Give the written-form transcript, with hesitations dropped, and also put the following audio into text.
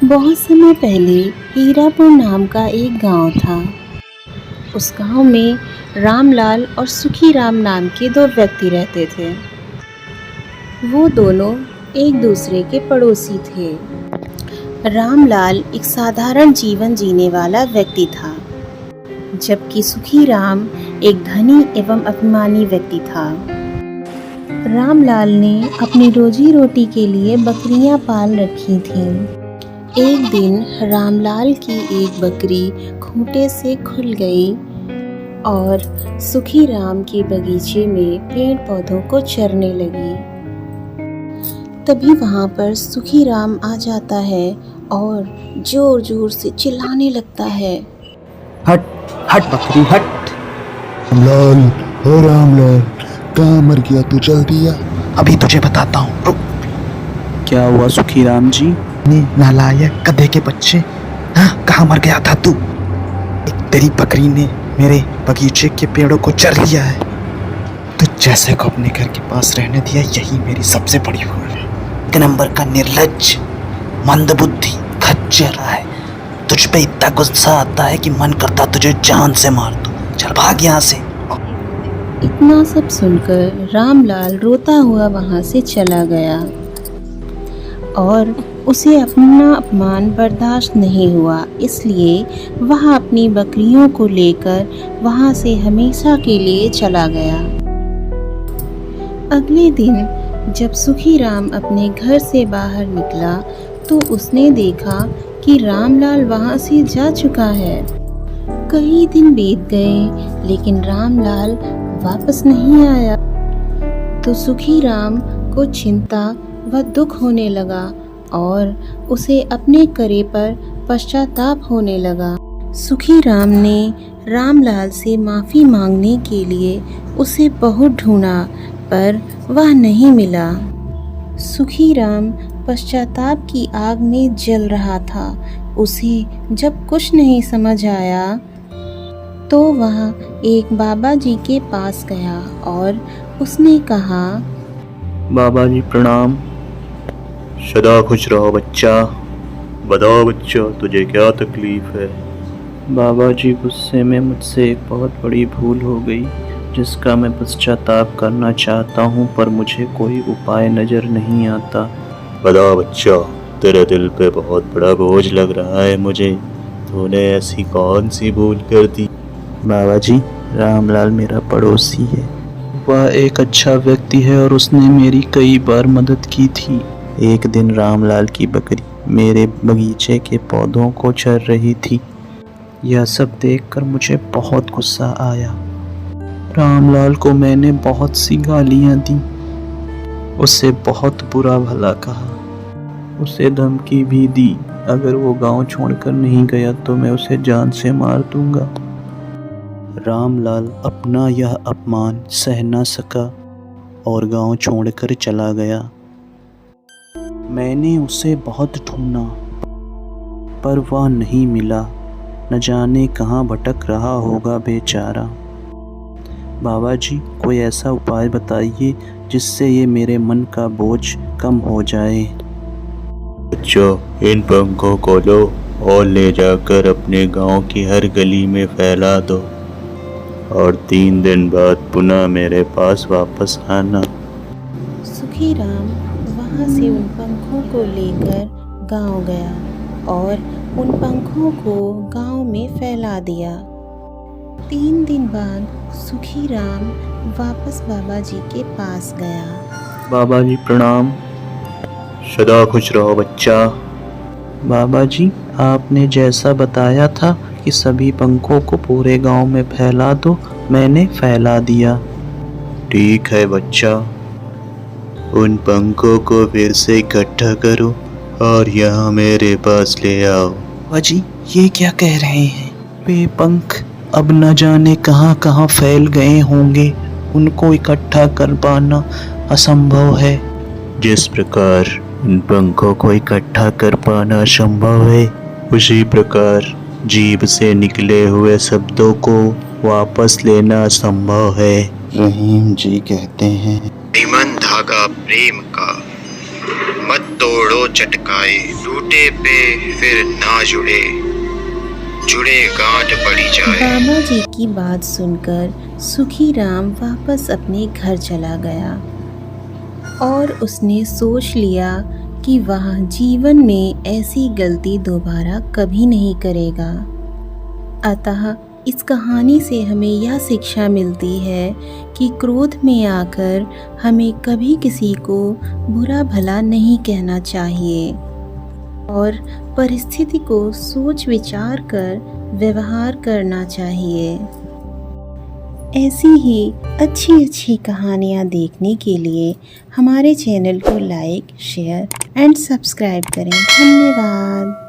बहुत समय पहले हीरापुर नाम का एक गांव था। उस गांव में रामलाल और सुखीराम नाम के दो व्यक्ति रहते थे। वो दोनों एक दूसरे के पड़ोसी थे। रामलाल एक साधारण जीवन जीने वाला व्यक्ति था, जबकि सुखीराम एक धनी एवं अभिमानी व्यक्ति था। रामलाल ने अपनी रोजी रोटी के लिए बकरियां पाल रखी थीं। एक दिन रामलाल की एक बकरी खूंटे से खुल गई और सुखीराम के बगीचे में पेड़ पौधों को चरने लगी। तभी वहां पर सुखीराम आ जाता है और जोर जोर से चिल्लाने लगता है, हट हट बकरी हट। रामलाल, ओ रामलाल, कहाँ मर गया तू? जल्दी आ। अभी तुझे बताता हूँ, रुक। क्या हुआ सुखीराम जी? नालायक गधे के बच्चे, हाँ, कहाँ मर गया था तू? एक तेरी बकरी ने मेरे बगीचे के पेड़ों को चर लिया है। तू जैसे को अपने घर के पास रहने दिया, यही मेरी सबसे बड़ी भूल है। एक नंबर का निर्लज्ज, मंदबुद्धि, खच्चर है। तुझ पे इतना गुस्सा आता है कि मन करता तुझे जान से मार दूं। चल भाग यहाँ से। इतना सब सुनकर रामलाल रोता हुआ वहां से चला गया और उसे अपना अपमान बर्दाश्त नहीं हुआ, इसलिए वह अपनी बकरियों को लेकर वहां से हमेशा के लिए चला गया। अगले दिन जब सुखीराम अपने घर से बाहर निकला तो उसने देखा कि रामलाल वहां से जा चुका है। कई दिन बीत गए लेकिन रामलाल वापस नहीं आया, तो सुखीराम को चिंता व दुख होने लगा और उसे अपने करे पर पश्चाताप होने लगा। सुखीराम ने रामलाल से माफ़ी मांगने के लिए उसे बहुत ढूंढा, पर वह नहीं मिला। सुखीराम पश्चाताप की आग में जल रहा था। उसे जब कुछ नहीं समझ आया तो वह एक बाबा जी के पास गया और उसने कहा, बाबा जी प्रणाम। सदा खुश रहो बच्चा। बताओ बच्चा, तुझे क्या तकलीफ है? बाबा जी, गुस्से में मुझसे एक बहुत बड़ी भूल हो गई, जिसका मैं पश्चाताप करना चाहता हूँ, पर मुझे कोई उपाय नज़र नहीं आता। बता बच्चा, तेरे दिल पे बहुत बड़ा बोझ लग रहा है मुझे। तूने ऐसी कौन सी भूल कर दी? बाबा जी, रामलाल मेरा पड़ोसी है। वह एक अच्छा व्यक्ति है और उसने मेरी कई बार मदद की थी। एक दिन रामलाल की बकरी मेरे बगीचे के पौधों को चर रही थी। यह सब देखकर मुझे बहुत गुस्सा आया। रामलाल को मैंने बहुत सी गालियां दी, उसे बहुत बुरा भला कहा, उसे धमकी भी दी, अगर वो गांव छोड़कर नहीं गया तो मैं उसे जान से मार दूंगा। रामलाल अपना यह अपमान सह न सका और गांव छोड़कर चला गया। मैंने उसे बहुत ढूंढा, पर वह नहीं मिला। न जाने कहाँ भटक रहा होगा बेचारा। बाबा जी, कोई ऐसा उपाय बताइए जिससे ये मेरे मन का बोझ कम हो जाए। बच्चों, इन पंखों को लो और ले जाकर अपने गांव की हर गली में फैला दो और 3 दिन बाद पुनः मेरे पास वापस आना। सुखीराम वहां से उन पंखों को लेकर गांव गया और उन पंखों को गांव में फैला दिया। 3 दिन बाद सुखीराम वापस बाबा जी के पास गया। बाबा जी प्रणाम। सदा खुश रहो बच्चा। बाबा जी, आपने जैसा बताया था कि सभी पंखों को पूरे गांव में फैला दो, मैंने फैला दिया। ठीक है बच्चा, उन पंखों को फिर से इकट्ठा करो और यहाँ मेरे पास ले आओ। बाबा जी, ये क्या कह रहे हैं? वे पंख अब न जाने कहाँ कहाँ फैल गए होंगे, उनको इकट्ठा कर पाना असंभव है। जिस प्रकार इन पंखों को इकट्ठा कर पाना असंभव है, उसी प्रकार जीभ से निकले हुए शब्दों को वापस लेना संभव है। रहीम जी कहते हैं, निमन धागा प्रेम का मत तोड़ो चटकाए, टूटे पे फिर ना जुड़े, जुड़े गांठ पड़ी जाए। बाबा जी की बात सुनकर सुखी राम वापस अपने घर चला गया और उसने सोच लिया कि वह जीवन में ऐसी गलती दोबारा कभी नहीं करेगा। अतः इस कहानी से हमें यह शिक्षा मिलती है कि क्रोध में आकर हमें कभी किसी को बुरा भला नहीं कहना चाहिए और परिस्थिति को सोच विचार कर व्यवहार करना चाहिए। ऐसी ही अच्छी अच्छी कहानियाँ देखने के लिए हमारे चैनल को लाइक, शेयर एंड सब्सक्राइब करें। धन्यवाद।